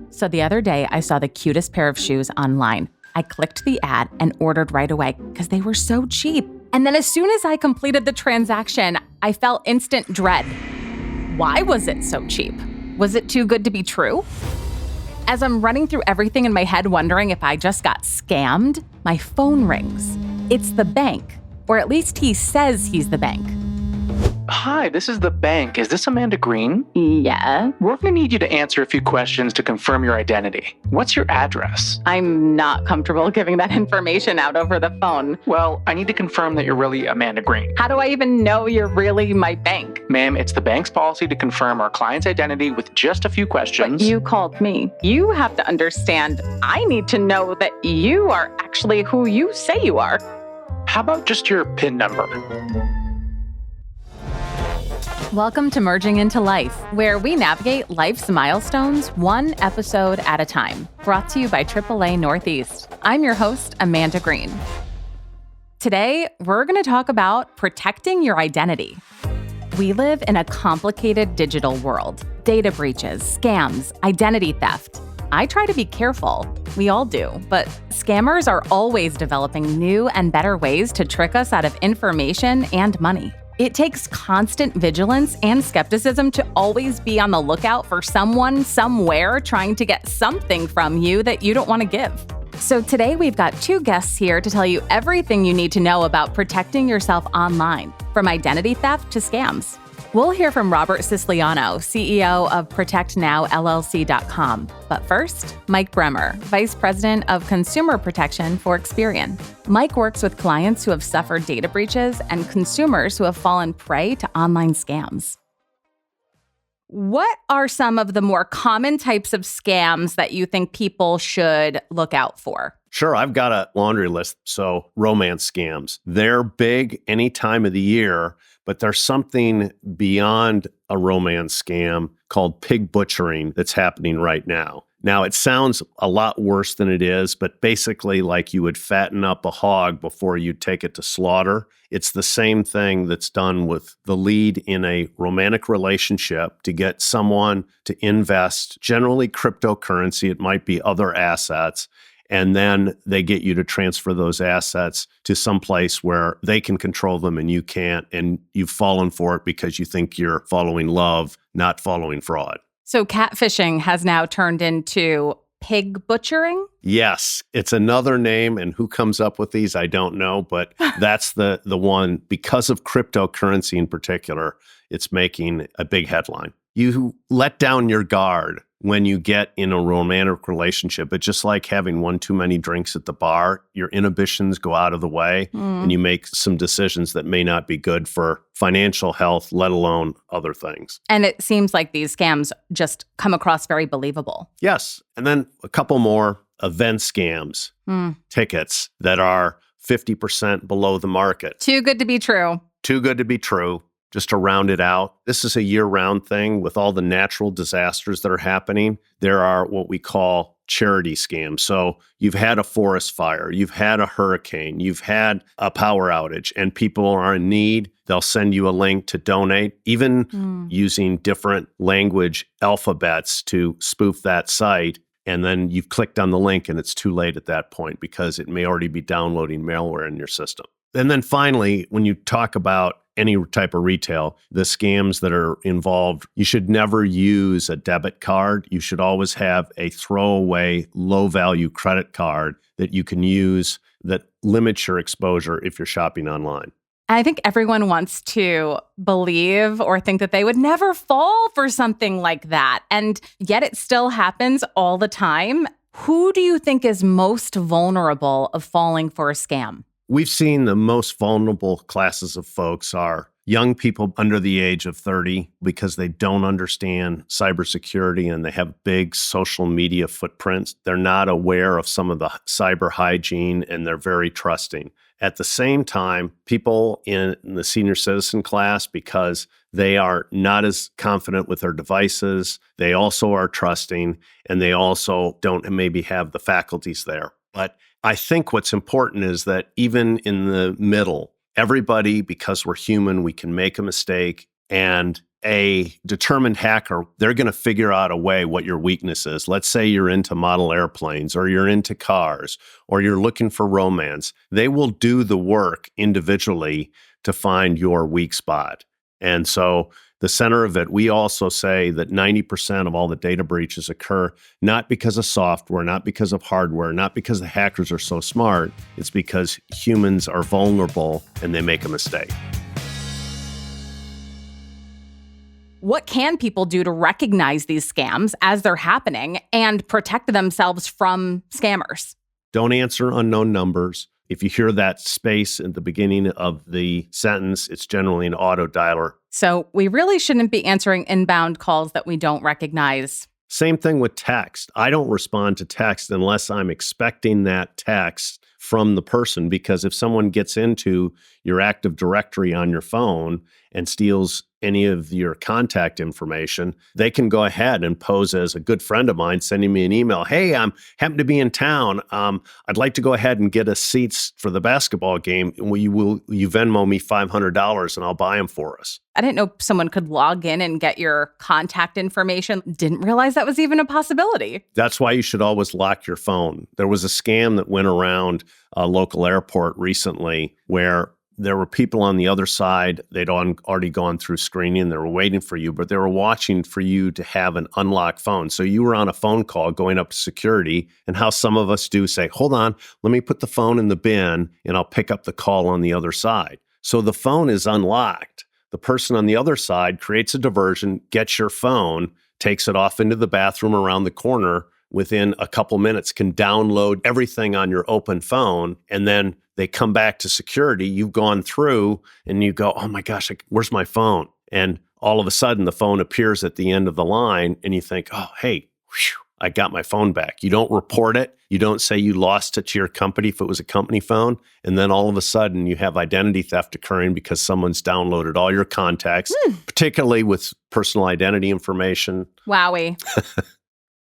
So the other day, I saw the cutest pair of shoes online. I clicked the ad and ordered right away because they were so cheap. And then as soon as I completed the transaction, I felt instant dread. Why was it so cheap? Was it too good to be true? As I'm running through everything in my head wondering if I just got scammed, my phone rings. It's the bank, or at least he says he's the bank. Hi, this is the bank. Is this Amanda Green? Yeah. We're going to need you to answer a few questions to confirm your identity. What's your address? I'm not comfortable giving that information out over the phone. Well, I need to confirm that you're really Amanda Green. How do I even know you're really my bank? Ma'am, it's the bank's policy to confirm our client's identity with just a few questions. But you called me. You have to understand, I need to know that you are actually who you say you are. How about just your PIN number? Welcome to Merging into Life, where we navigate life's milestones one episode at a time. Brought to you by AAA Northeast. I'm your host, Amanda Green. Today, we're going to talk about protecting your identity. We live in a complicated digital world. Data breaches, scams, identity theft. I try to be careful. We all do. But scammers are always developing new and better ways to trick us out of information and money. It takes constant vigilance and skepticism to always be on the lookout for someone somewhere trying to get something from you that you don't want to give. So today we've got two guests here to tell you everything you need to know about protecting yourself online, from identity theft to scams. We'll hear from Robert Siciliano, CEO of ProtectNowLLC.com. But first, Mike Bremer, Vice President of Consumer Protection for Experian. Mike works with clients who have suffered data breaches and consumers who have fallen prey to online scams. What are some of the more common types of scams that you think people should look out for? Sure, I've got a laundry list. So romance scams, they're big any time of the year, but there's something beyond a romance scam called pig butchering that's happening right now. Now, it sounds a lot worse than it is, but basically like you would fatten up a hog before you take it to slaughter. It's the same thing that's done with the lead in a romantic relationship to get someone to invest, generally cryptocurrency, it might be other assets, and then they get you to transfer those assets to some place where they can control them and you can't, and you've fallen for it because you think you're following love, not following fraud. So catfishing has now turned into pig butchering? Yes, it's another name, and who comes up with these, I don't know, but that's the one. Because of cryptocurrency in particular, it's making a big headline. You let down your guard when you get in a romantic relationship. It's just like having one too many drinks at the bar. Your inhibitions go out of the way, and you make some decisions that may not be good for financial health, let alone other things. And it seems like these scams just come across very believable. Yes. And then a couple more event scams, tickets that are 50% below the market. Too good to be true. Too good to be true. Just to round it out, this is a year-round thing with all the natural disasters that are happening. There are what we call charity scams. So you've had a forest fire, you've had a hurricane, you've had a power outage, and people are in need. They'll send you a link to donate, even using different language alphabets to spoof that site. And then you've clicked on the link and it's too late at that point because it may already be downloading malware in your system. And then finally, when you talk about any type of retail, the scams that are involved, you should never use a debit card. You should always have a throwaway, low-value credit card that you can use that limits your exposure if you're shopping online. I think everyone wants to believe or think that they would never fall for something like that. And yet it still happens all the time. Who do you think is most vulnerable of falling for a scam? We've seen the most vulnerable classes of folks are young people under the age of 30 because they don't understand cybersecurity and they have big social media footprints. They're not aware of some of the cyber hygiene and they're very trusting. At the same time, people in the senior citizen class, because they are not as confident with their devices, they also are trusting and they also don't maybe have the faculties there. But I think what's important is that even in the middle, everybody, because we're human, we can make a mistake. And a determined hacker, they're going to figure out a way what your weakness is. Let's say you're into model airplanes, or you're into cars, or you're looking for romance. They will do the work individually to find your weak spot. And so the center of it, we also say that 90% of all the data breaches occur not because of software, not because of hardware, not because the hackers are so smart. It's because humans are vulnerable and they make a mistake. What can people do to recognize these scams as they're happening and protect themselves from scammers? Don't answer unknown numbers. If you hear that space at the beginning of the sentence, it's generally an auto dialer. So we really shouldn't be answering inbound calls that we don't recognize. Same thing with text. I don't respond to text unless I'm expecting that text from the person, because if someone gets into your Active Directory on your phone and steals any of your contact information, they can go ahead and pose as a good friend of mine sending me an email. Hey, I'm happen to be in town. I'd like to go ahead and get us seats for the basketball game. Will you Venmo me $500 and I'll buy them for us? I didn't know someone could log in and get your contact information. Didn't realize that was even a possibility. That's why you should always lock your phone. There was a scam that went around a local airport recently where there were people on the other side. They'd already gone through screening. They were waiting for you, but they were watching for you to have an unlocked phone. So you were on a phone call going up to security, and how some of us do say, hold on, let me put the phone in the bin and I'll pick up the call on the other side. So the phone is unlocked. The person on the other side creates a diversion, gets your phone, takes it off into the bathroom around the corner, within a couple minutes can download everything on your open phone, and then they come back to security. You've gone through and you go, oh my gosh, where's my phone? And all of a sudden the phone appears at the end of the line and you think, oh, hey, whew, I got my phone back. You don't report it. You don't say you lost it to your company if it was a company phone. And then all of a sudden you have identity theft occurring because someone's downloaded all your contacts, particularly with personal identity information. Wowie.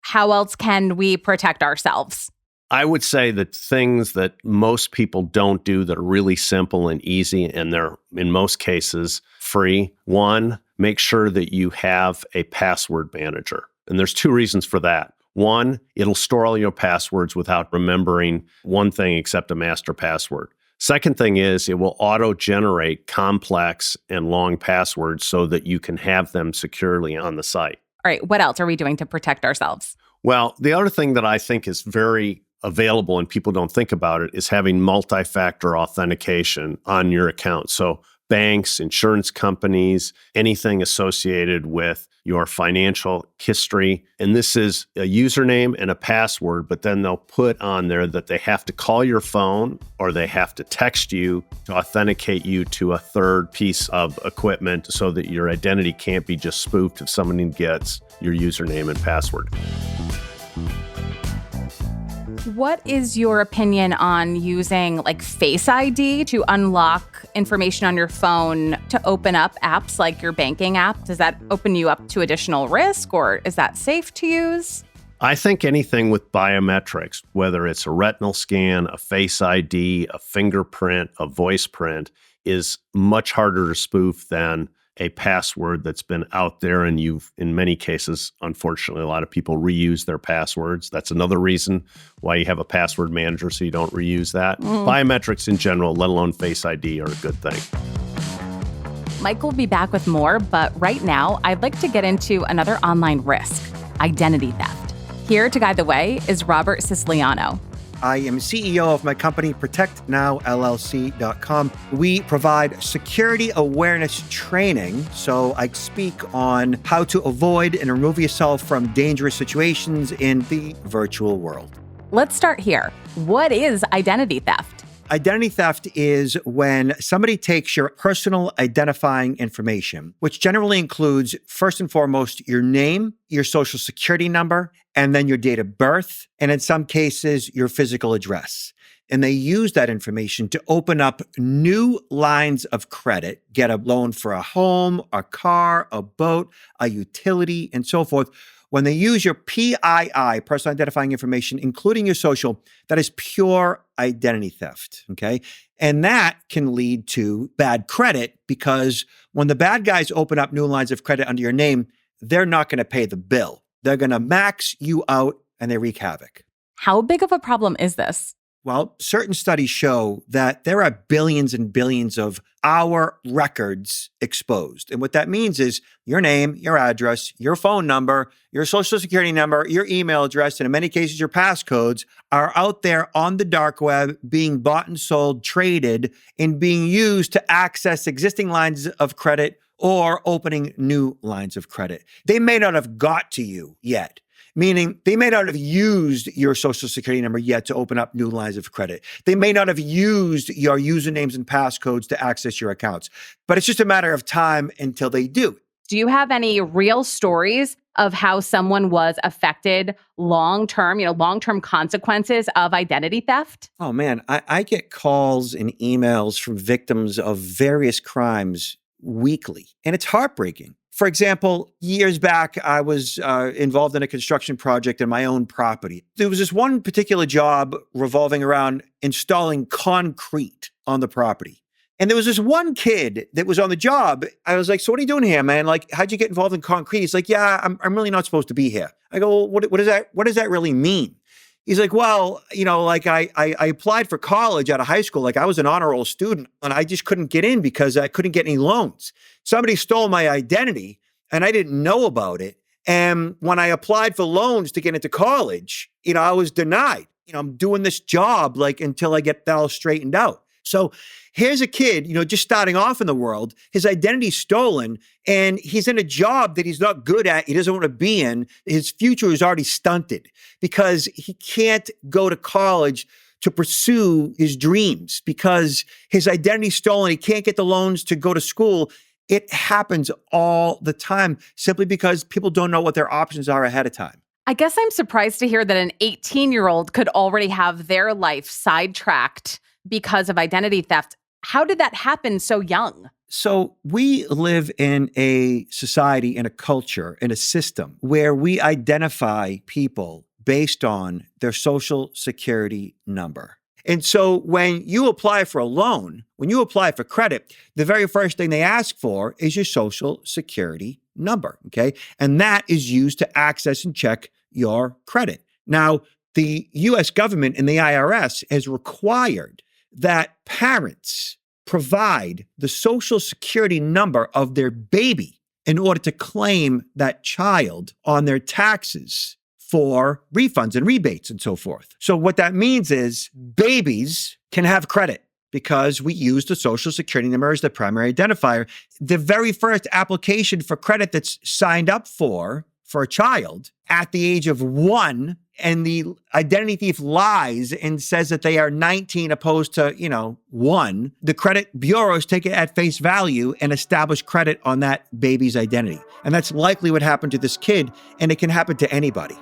How else can we protect ourselves? I would say that things that most people don't do that are really simple and easy, and they're in most cases free. One, make sure that you have a password manager. And there's two reasons for that. One, it'll store all your passwords without remembering one thing except a master password. Second thing is it will auto-generate complex and long passwords so that you can have them securely on the site. All right, what else are we doing to protect ourselves? Well, the other thing that I think is very available and people don't think about it is having multi-factor authentication on your account. So banks, insurance companies, anything associated with your financial history. And this is a username and a password, but then they'll put on there that they have to call your phone or they have to text you to authenticate you to a third piece of equipment so that your identity can't be just spoofed if someone gets your username and password. What is your opinion on using like Face ID to unlock information on your phone to open up apps like your banking app? Does that open you up to additional risk, or is that safe to use? I think anything with biometrics, whether it's a retinal scan, a Face ID, a fingerprint, a voice print, is much harder to spoof than a password that's been out there, and you've, in many cases, unfortunately, a lot of people reuse their passwords. That's another reason why you have a password manager, so you don't reuse that. Biometrics in general, let alone Face ID, are a good thing. Mike will be back with more, but right now, I'd like to get into another online risk, identity theft. Here to guide the way is Robert Siciliano. I am CEO of my company, ProtectNowLLC.com. We provide security awareness training, so I speak on how to avoid and remove yourself from dangerous situations in the virtual world. Let's start here. What is identity theft? Identity theft is when somebody takes your personal identifying information, which generally includes, first and foremost, your name, your social security number, and then your date of birth, and in some cases, your physical address. And they use that information to open up new lines of credit, get a loan for a home, a car, a boat, a utility, and so forth, When they use your PII, personal identifying information, including your social, that is pure identity theft, okay? And that can lead to bad credit because when the bad guys open up new lines of credit under your name, they're not going to pay the bill. They're going to max you out and they wreak havoc. How big of a problem is this? Well, certain studies show that there are billions and billions of our records exposed. And what that means is your name, your address, your phone number, your social security number, your email address, and in many cases, your passcodes are out there on the dark web being bought and sold, traded, and being used to access existing lines of credit or opening new lines of credit. They may not have got to you yet. Meaning they may not have used your social security number yet to open up new lines of credit. They may not have used your usernames and passcodes to access your accounts, but it's just a matter of time until they do. Do you have any real stories of how someone was affected long-term consequences of identity theft? Oh man, I get calls and emails from victims of various crimes weekly, and it's heartbreaking. For example, years back, I was involved in a construction project in my own property. There was this one particular job revolving around installing concrete on the property. And there was this one kid that was on the job. I was like, so what are you doing here, man? Like, how'd you get involved in concrete? He's like, yeah, I'm really not supposed to be here. I go, well, what does that really mean? He's like, well, I applied for college out of high school. Like I was an honor roll student and I just couldn't get in because I couldn't get any loans. Somebody stole my identity and I didn't know about it. And when I applied for loans to get into college, I was denied. I'm doing this job until I get that all straightened out. So here's a kid, just starting off in the world, his identity's stolen and he's in a job that he's not good at. He doesn't want to be in. His future is already stunted because he can't go to college to pursue his dreams because his identity's stolen. He can't get the loans to go to school. It happens all the time simply because people don't know what their options are ahead of time. I guess I'm surprised to hear that an 18-year-old could already have their life sidetracked because of identity theft. How did that happen so young? So we live in a society, in a culture, in a system where we identify people based on their social security number. And so when you apply for a loan, when you apply for credit, the very first thing they ask for is your social security number, okay? And that is used to access and check your credit. Now, the US government and the IRS has required that parents provide the social security number of their baby in order to claim that child on their taxes for refunds and rebates and so forth. So what that means is babies can have credit because we use the social security number as the primary identifier. The very first application for credit that's signed up for a child at the age of 1, and the identity thief lies and says that they are 19 opposed to, 1, the credit bureaus take it at face value and establish credit on that baby's identity. And that's likely what happened to this kid, and it can happen to anybody.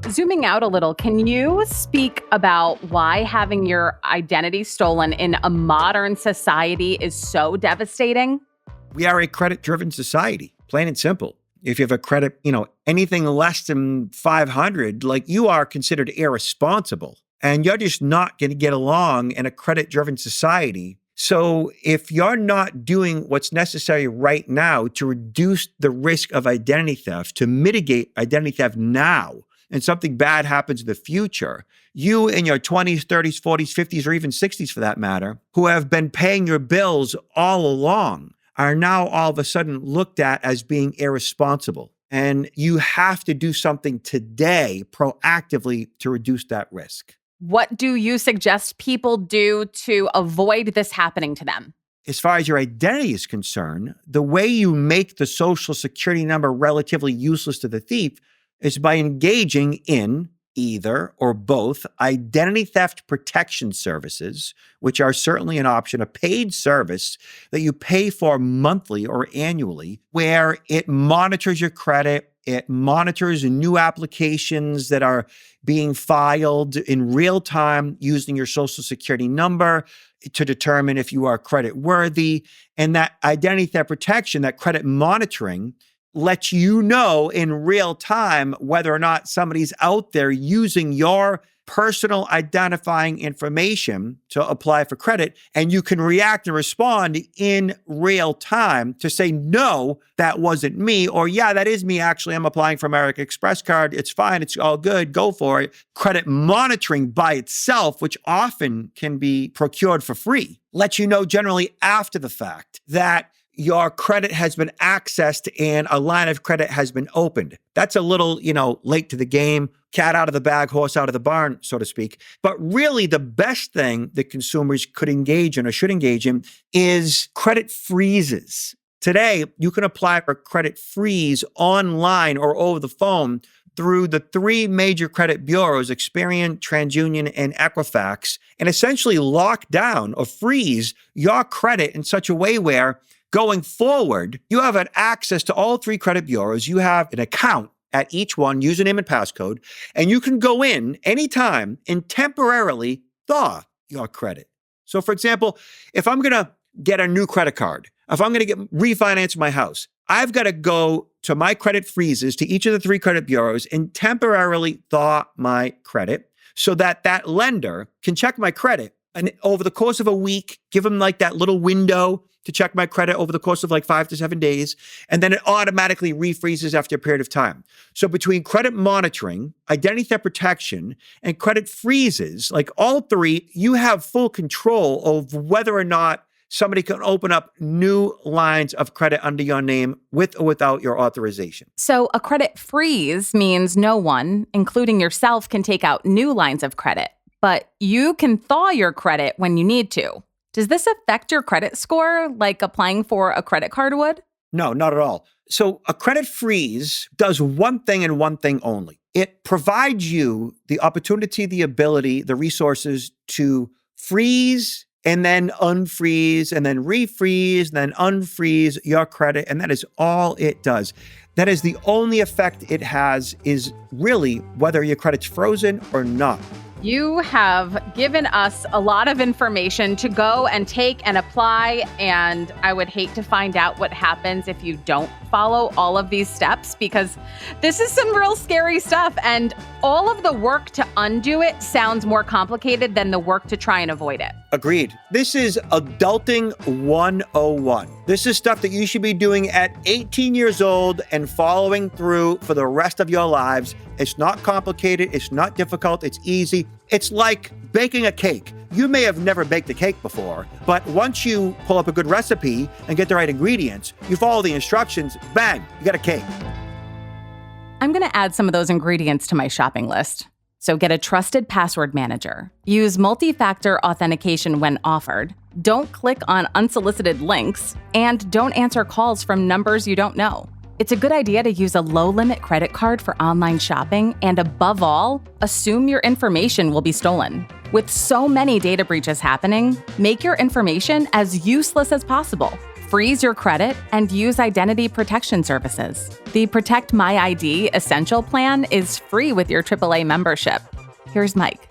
Zooming out a little, can you speak about why having your identity stolen in a modern society is so devastating? We are a credit-driven society, plain and simple. If you have a credit, anything less than 500, you are considered irresponsible and you're just not going to get along in a credit-driven society. So if you're not doing what's necessary right now to reduce the risk of identity theft, to mitigate identity theft now, and something bad happens in the future, you in your 20s, 30s, 40s, 50s, or even 60s for that matter, who have been paying your bills all along, are now all of a sudden looked at as being irresponsible. And you have to do something today proactively to reduce that risk. What do you suggest people do to avoid this happening to them? As far as your identity is concerned, the way you make the social security number relatively useless to the thief is by engaging in either or both identity theft protection services, which are certainly an option, a paid service that you pay for monthly or annually, where it monitors your credit, it monitors new applications that are being filed in real time using your social security number to determine if you are credit worthy. And that identity theft protection, that credit monitoring, lets you know in real time whether or not somebody's out there using your personal identifying information to apply for credit, and you can react and respond in real time to say, no, that wasn't me, or yeah, that is me. Actually, I'm applying for American Express card. It's fine. It's all good. Go for it. Credit monitoring by itself, which often can be procured for free, lets you know generally after the fact that your credit has been accessed and a line of credit has been opened. That's a little, late to the game, cat out of the bag, horse out of the barn, so to speak. But really the best thing that consumers could engage in or should engage in is credit freezes. Today, you can apply for credit freeze online or over the phone through the three major credit bureaus, Experian, TransUnion, and Equifax, and essentially lock down or freeze your credit in such a way where going forward, you have an access to all three credit bureaus. You have an account at each one, username and passcode, and you can go in anytime and temporarily thaw your credit. So for example, if I'm going to get a new credit card, if I'm going to refinance my house, I've got to go to my credit freezes to each of the three credit bureaus and temporarily thaw my credit so that that lender can check my credit. And over the course of a week, give them like that little window to check my credit over the course of like 5 to 7 days. And then it automatically refreezes after a period of time. So between credit monitoring, identity theft protection, and credit freezes, like all three, you have full control of whether or not somebody can open up new lines of credit under your name with or without your authorization. So a credit freeze means no one, including yourself, can take out new lines of credit, but you can thaw your credit when you need to. Does this affect your credit score like applying for a credit card would? No, not at all. So a credit freeze does one thing and one thing only. It provides you the opportunity, the ability, the resources to freeze and then unfreeze and then refreeze and then unfreeze your credit. And that is all it does. That is the only effect it has, is really whether your credit's frozen or not. You have given us a lot of information to go and take and apply, and I would hate to find out what happens if you don't follow all of these steps, because this is some real scary stuff, and all of the work to undo it sounds more complicated than the work to try and avoid it. Agreed. This is adulting 101. This is stuff that you should be doing at 18 years old and following through for the rest of your lives. It's not complicated. It's not difficult. It's easy. It's like baking a cake. You may have never baked a cake before, but once you pull up a good recipe and get the right ingredients, you follow the instructions, bang, you got a cake. I'm going to add some of those ingredients to my shopping list. So get a trusted password manager. Use multi-factor authentication when offered. Don't click on unsolicited links. And don't answer calls from numbers you don't know. It's a good idea to use a low-limit credit card for online shopping, and above all, assume your information will be stolen. With so many data breaches happening, make your information as useless as possible. Freeze your credit and use identity protection services. The Protect My ID Essential Plan is free with your AAA membership. Here's Mike.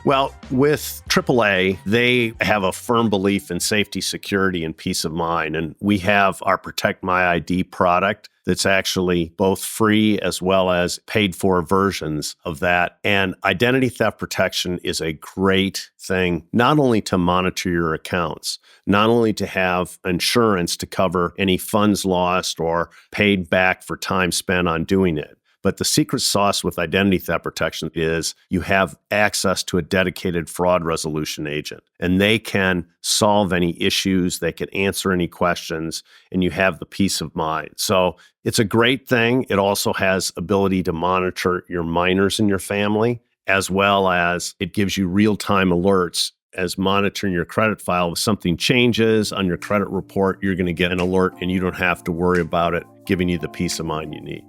Well, with AAA, they have a firm belief in safety, security, and peace of mind. And we have our Protect My ID product that's actually both free as well as paid for versions of that. And identity theft protection is a great thing, not only to monitor your accounts, not only to have insurance to cover any funds lost or paid back for time spent on doing it. But the secret sauce with identity theft protection is you have access to a dedicated fraud resolution agent, and they can solve any issues, they can answer any questions, and you have the peace of mind. So it's a great thing. It also has ability to monitor your minors in your family, as well as it gives you real-time alerts as monitoring your credit file. If something changes on your credit report, you're going to get an alert and you don't have to worry about it, giving you the peace of mind you need.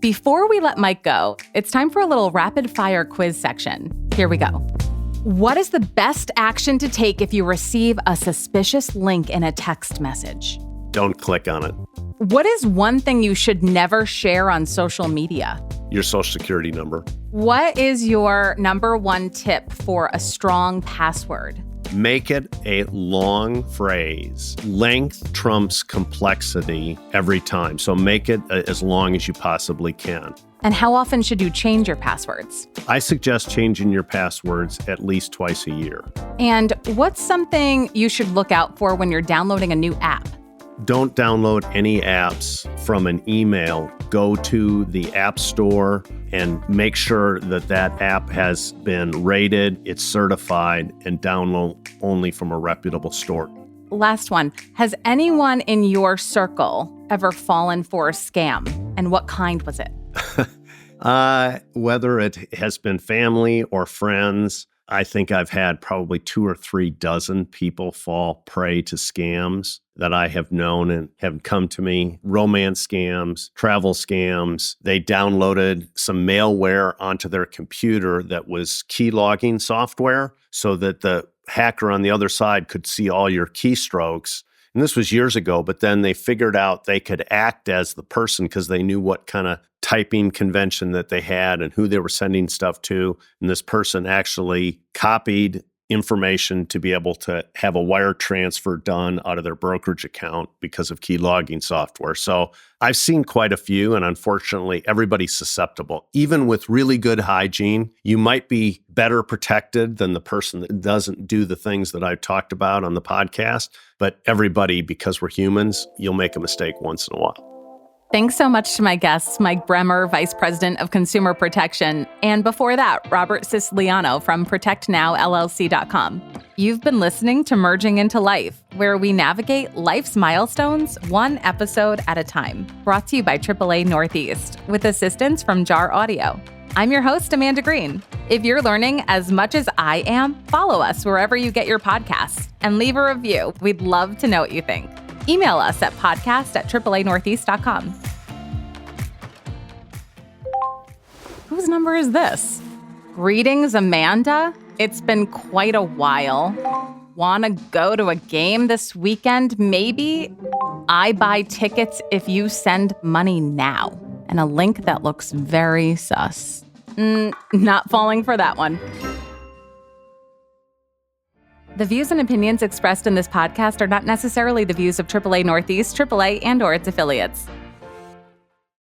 Before we let Mike go, it's time for a little rapid fire quiz section. Here we go. What is the best action to take if you receive a suspicious link in a text message? Don't click on it. What is one thing you should never share on social media? Your social security number. What is your number one tip for a strong password? Make it a long phrase. Length trumps complexity every time. So make it as long as you possibly can. And how often should you change your passwords? I suggest changing your passwords at least twice a year. And what's something you should look out for when you're downloading a new app? Don't download any apps from an email. Go to the App Store and make sure that that app has been rated, it's certified, and download only from a reputable store. Last one. Has anyone in your circle ever fallen for a scam? And what kind was it? Whether it has been family or friends, I think I've had probably 2 or 3 dozen people fall prey to scams that I have known and have come to me. Romance scams, travel scams. They downloaded some malware onto their computer that was key logging software so that the hacker on the other side could see all your keystrokes. And this was years ago, but then they figured out they could act as the person because they knew what kind of typing convention that they had and who they were sending stuff to. And this person actually copied information to be able to have a wire transfer done out of their brokerage account because of key logging software. So I've seen quite a few, and unfortunately, everybody's susceptible. Even with really good hygiene, you might be better protected than the person that doesn't do the things that I've talked about on the podcast. But everybody, because we're humans, you'll make a mistake once in a while. Thanks so much to my guests, Mike Bremer, Vice President of Consumer Protection, and before that, Robert Siciliano from ProtectNowLLC.com. You've been listening to Merging into Life, where we navigate life's milestones one episode at a time. Brought to you by AAA Northeast, with assistance from JAR Audio. I'm your host, Amanda Green. If you're learning as much as I am, follow us wherever you get your podcasts and leave a review. We'd love to know what you think. Email us at podcast@AAANortheast.com. Whose number is this? Greetings, Amanda. It's been quite a while. Wanna go to a game this weekend, maybe? I buy tickets if you send money now. And a link that looks very sus. Not falling for that one. The views and opinions expressed in this podcast are not necessarily the views of AAA Northeast, AAA, and/or its affiliates.